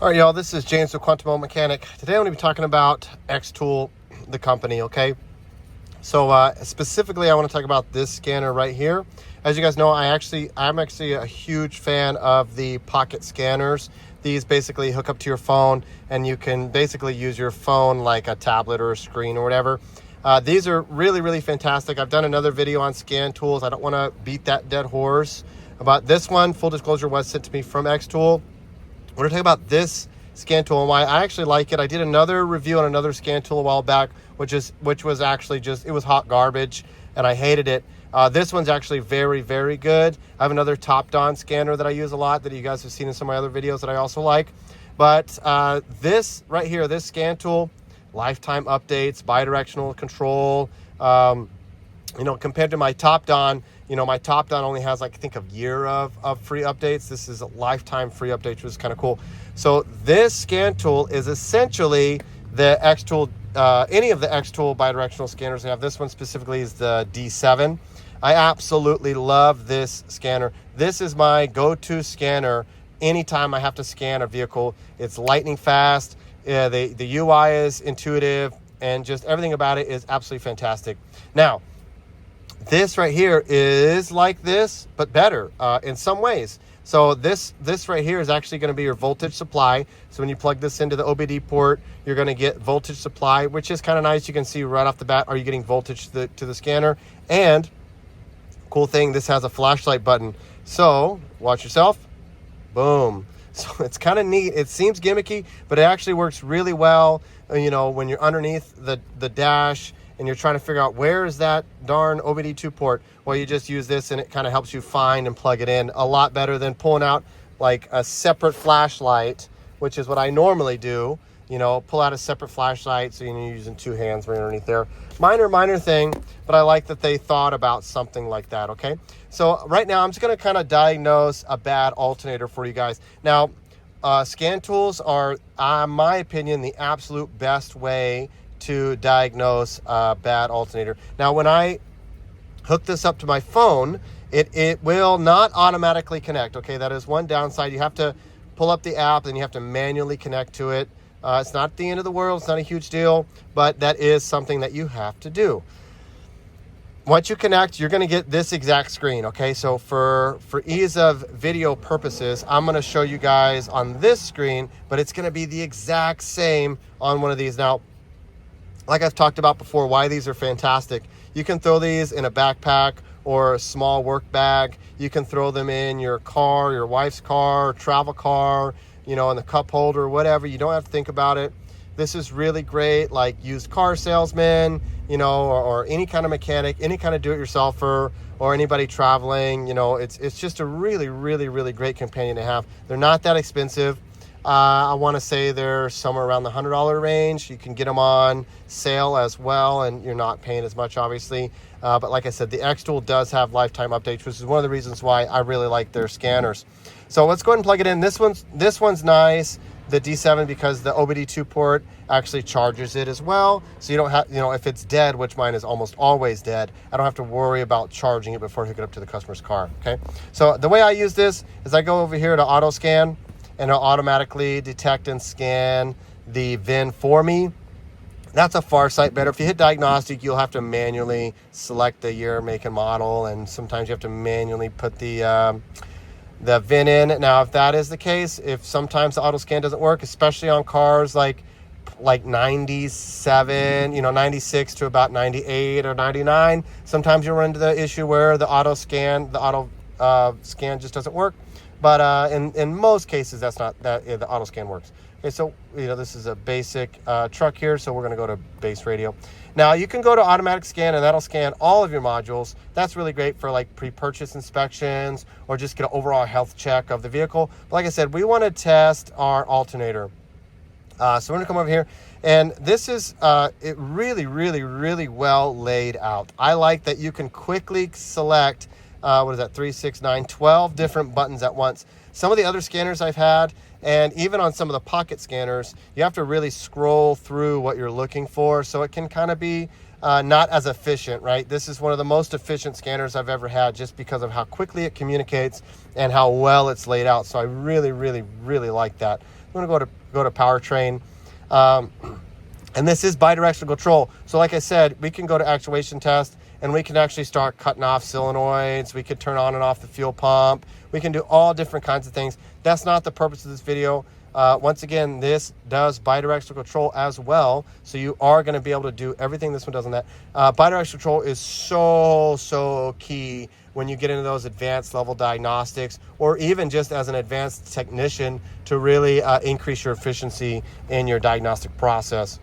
All right, y'all, this is James with Quantum Mechanic. Today I'm going to be talking about Xtool, the company, okay? So specifically, I want to talk about this scanner right here. As you guys know, I'm actually a huge fan of the pocket scanners. These basically hook up to your phone, and you can basically use your phone like a tablet or a screen or whatever. These are really, really fantastic. I've done another video on Scantools. I don't want to beat that dead horse about this one. Full disclosure, was sent to me from Xtool. We're going to talk about this scan tool and why I actually like it. I did another review on another scan tool a while back, which was actually just, it was hot garbage and I hated it. This one's actually very, very good. I have another top-down scanner that I use a lot that you guys have seen in some of my other videos that I also like. But this right here, this scan tool, lifetime updates, bidirectional control, compared to my top-down, my top-down only has like, I think, a year of free updates. This is a lifetime free update, which is kind of cool. So this scan tool is essentially the Xtool, any of the Xtool bidirectional scanners. I have this one specifically is the D7. I absolutely love this scanner. This is my go-to scanner anytime I have to scan a vehicle. It's lightning fast. The UI is intuitive, and just everything about it is absolutely fantastic. Now, this right here is like this, but better in some ways. So this right here is actually going to be your voltage supply. So when you plug this into the OBD port, you're going to get voltage supply, which is kind of nice. You can see right off the bat, are you getting voltage to the scanner? And cool thing, this has a flashlight button. So watch yourself. Boom. So it's kind of neat. It seems gimmicky, but it actually works really well. When you're underneath the dash, and you're trying to figure out where is that darn OBD2 port, well, you just use this and it kind of helps you find and plug it in a lot better than pulling out like a separate flashlight, which is what I normally do. Pull out a separate flashlight, so you're using two hands right underneath there. Minor thing, but I like that they thought about something like that, okay? So right now, I'm just going to kind of diagnose a bad alternator for you guys. Now, Scantools are, in my opinion, the absolute best way to diagnose a bad alternator. Now, when I hook this up to my phone, it will not automatically connect. Okay, that is one downside. You have to pull up the app and you have to manually connect to it. It's not the end of the world. It's not a huge deal, but that is something that you have to do. Once you connect, you're going to get this exact screen. Okay, so for ease of video purposes, I'm going to show you guys on this screen, but it's going to be the exact same on one of these. Now, like I've talked about before, why these are fantastic. You can throw these in a backpack or a small work bag. You can throw them in your car, your wife's car, travel car, in the cup holder, whatever. You don't have to think about it. This is really great, like used car salesman, or any kind of mechanic, any kind of do-it-yourselfer, or anybody traveling. It's just a really, really, really great companion to have. They're not that expensive. I want to say they're somewhere around the $100 range. You can get them on sale as well, and you're not paying as much, obviously. But like I said, the Xtool does have lifetime updates, which is one of the reasons why I really like their scanners. So let's go ahead and plug it in. This one's nice, the D7, because the OBD2 port actually charges it as well. So you don't have, if it's dead, which mine is almost always dead, I don't have to worry about charging it before I hook it up to the customer's car. Okay. So the way I use this is I go over here to auto scan, and it'll automatically detect and scan the VIN for me. That's a far sight better. If you hit diagnostic, you'll have to manually select the year, make, and model, and sometimes you have to manually put the VIN in. Now, if that is the case, if sometimes the auto scan doesn't work, especially on cars like 97, 96 to about 98 or 99, sometimes you run into the issue where the auto scan just doesn't work. But in most cases, that's not that the auto scan works. Okay, so this is a basic truck here, so we're going to go to base radio. Now you can go to automatic scan, and that'll scan all of your modules. That's really great for like pre-purchase inspections or just get an overall health check of the vehicle. But like I said, we want to test our alternator. So we're going to come over here, and this is it really, really, really well laid out. I like that you can quickly select 3, 6, 9, 12 different buttons at once. Some of the other scanners I've had, and even on some of the pocket scanners, you have to really scroll through what you're looking for, so it can kind of be not as efficient, right? This is one of the most efficient scanners I've ever had, just because of how quickly it communicates and how well it's laid out. So I really, really, really like that. I'm going to go to powertrain. And this is bidirectional control. So like I said, we can go to actuation test, and we can actually start cutting off solenoids. We could turn on and off the fuel pump. We can do all different kinds of things. That's not the purpose of this video. Once again, this does bidirectional control as well. So you are going to be able to do everything this one does on that. Bidirectional control is so key when you get into those advanced level diagnostics, or even just as an advanced technician, to really increase your efficiency in your diagnostic process.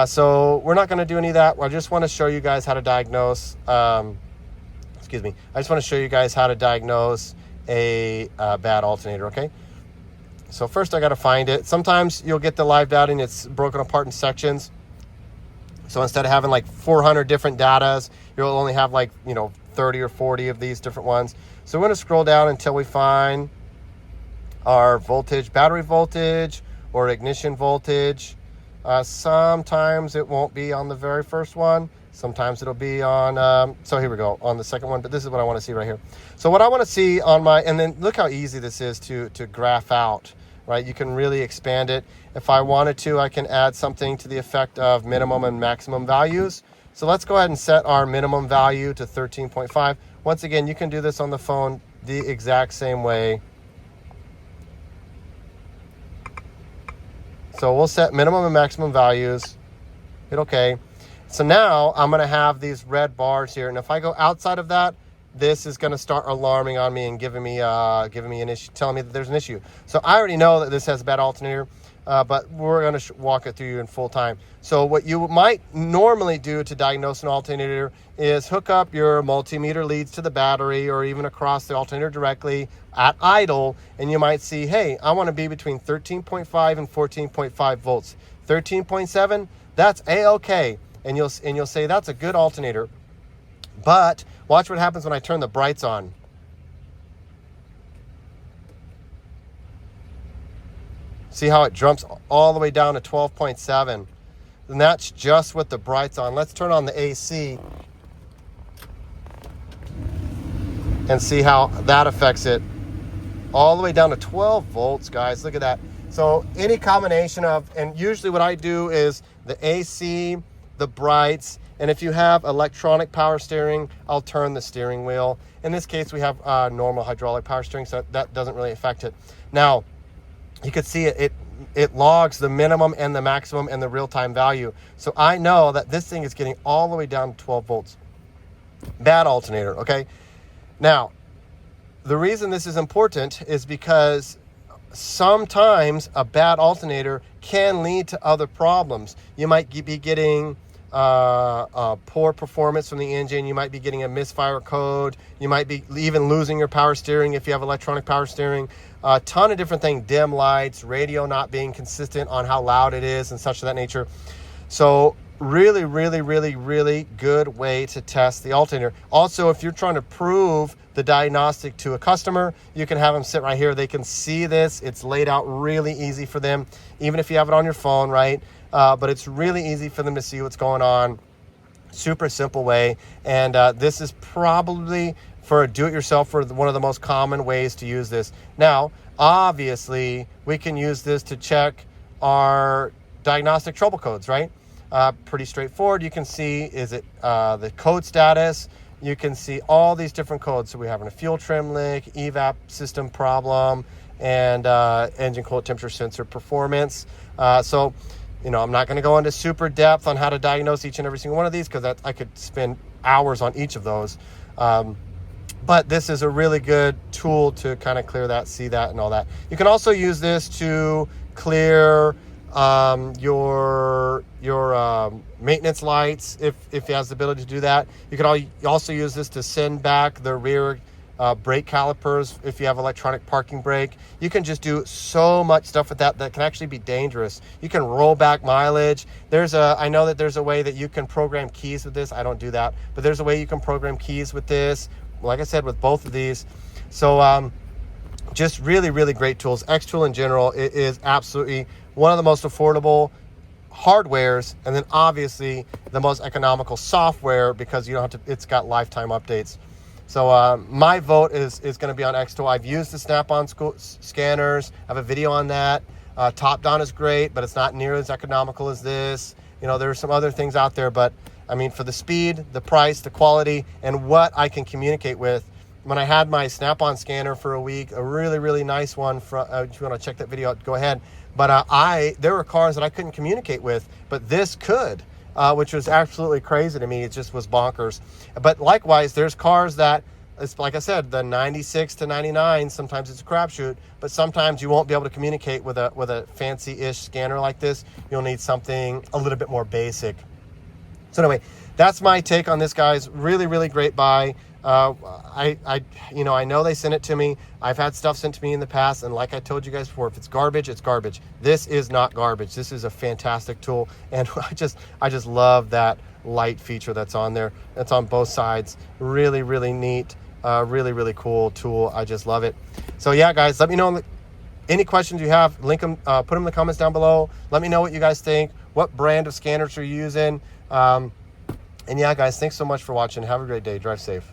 So we're not going to do any of that. I just want to show you guys how to diagnose, excuse me. I just want to show you guys how to diagnose a bad alternator, okay? So first I got to find it. Sometimes you'll get the live data and it's broken apart in sections. So instead of having like 400 different datas, you'll only have like, 30 or 40 of these different ones. So we're going to scroll down until we find our voltage, battery voltage, or ignition voltage. Sometimes it won't be on the very first one. Sometimes it'll be on, so here we go, on the second one, but this is what I want to see right here. So what I want to see on my, and then look how easy this is to graph out, right? You can really expand it. If I wanted to, I can add something to the effect of minimum and maximum values. So let's go ahead and set our minimum value to 13.5. Once again, you can do this on the phone the exact same way. So we'll set minimum and maximum values. Hit OK. So now I'm going to have these red bars here. And if I go outside of that, this is going to start alarming on me and giving me an issue, telling me that there's an issue. So I already know that this has a bad alternator, but we're going to walk it through you in full time. So what you might normally do to diagnose an alternator is hook up your multimeter leads to the battery, or even across the alternator directly at idle, and you might see, hey, I want to be between 13.5 and 14.5 volts. 13.7, that's A-OK. And you'll say that's a good alternator. But watch what happens when I turn the brights on. See how it jumps all the way down to 12.7. And that's just with the brights on. Let's turn on the AC and see how that affects it. All the way down to 12 volts, guys. Look at that. So any combination of, and usually what I do is the AC, the brights, and if you have electronic power steering, I'll turn the steering wheel. In this case, we have normal hydraulic power steering, so that doesn't really affect it. Now, you can see it logs the minimum and the maximum and the real-time value. So I know that this thing is getting all the way down to 12 volts. Bad alternator, okay? Now, the reason this is important is because sometimes a bad alternator can lead to other problems. You might be getting poor performance from the engine. You might be getting a misfire code. You might be even losing your power steering if you have electronic power steering. A ton of different things, dim lights, radio not being consistent on how loud it is, and such of that nature. So really, really, really, really good way to test the alternator. Also, if you're trying to prove the diagnostic to a customer, you can have them sit right here. They can see this. It's laid out really easy for them, even if you have it on your phone, right? But it's really easy for them to see what's going on. Super simple way. And this is probably, for a do-it-yourselfer, one of the most common ways to use this. Now, obviously, we can use this to check our diagnostic trouble codes, right? Pretty straightforward. You can see, is it the code status? You can see all these different codes. So we have a fuel trim leak, evap system problem, and engine cold temperature sensor performance. So, I'm not going to go into super depth on how to diagnose each and every single one of these, because I could spend hours on each of those. But this is a really good tool to kind of clear that, see that, and all that. You can also use this to clear your maintenance lights if it has the ability to do that. You can also use this to send back the rear brake calipers if you have electronic parking brake. You can just do so much stuff with that can actually be dangerous. You can roll back mileage. I know that there's a way that you can program keys with this. I don't do that, but there's a way you can program keys with this, like I said, with both of these. So just really, really great tools. Xtool in general, it is absolutely one of the most affordable hardwares, and then obviously the most economical software, because you don't have to, it's got lifetime updates. So my vote is going to be on Xtool. I've used the Snap-on scanners. I have a video on that. Top-down is great, but it's not near as economical as this. You know, there are some other things out there, but I mean, for the speed, the price, the quality, and what I can communicate with. When I had my Snap-on scanner for a week, a really, really nice one, from, if you want to check that video out, go ahead. But there were cars that I couldn't communicate with, but this could, which was absolutely crazy to me. It just was bonkers. But likewise, there's cars that, it's like I said, the 96 to 99, sometimes it's a crapshoot, but sometimes you won't be able to communicate with a fancy-ish scanner like this. You'll need something a little bit more basic. So anyway, that's my take on this, guys. Really, really great buy. I know they sent it to me. I've had stuff sent to me in the past, and like I told you guys before, if it's garbage, it's garbage. This is not garbage. This is a fantastic tool, and I just love that light feature that's on there. That's on both sides. Really, really neat. Really, really cool tool. I just love it. So yeah, guys, let me know any questions you have. Link them, put them in the comments down below. Let me know what you guys think. What brand of scanners you're using. And yeah, guys, thanks so much for watching. Have a great day. Drive safe.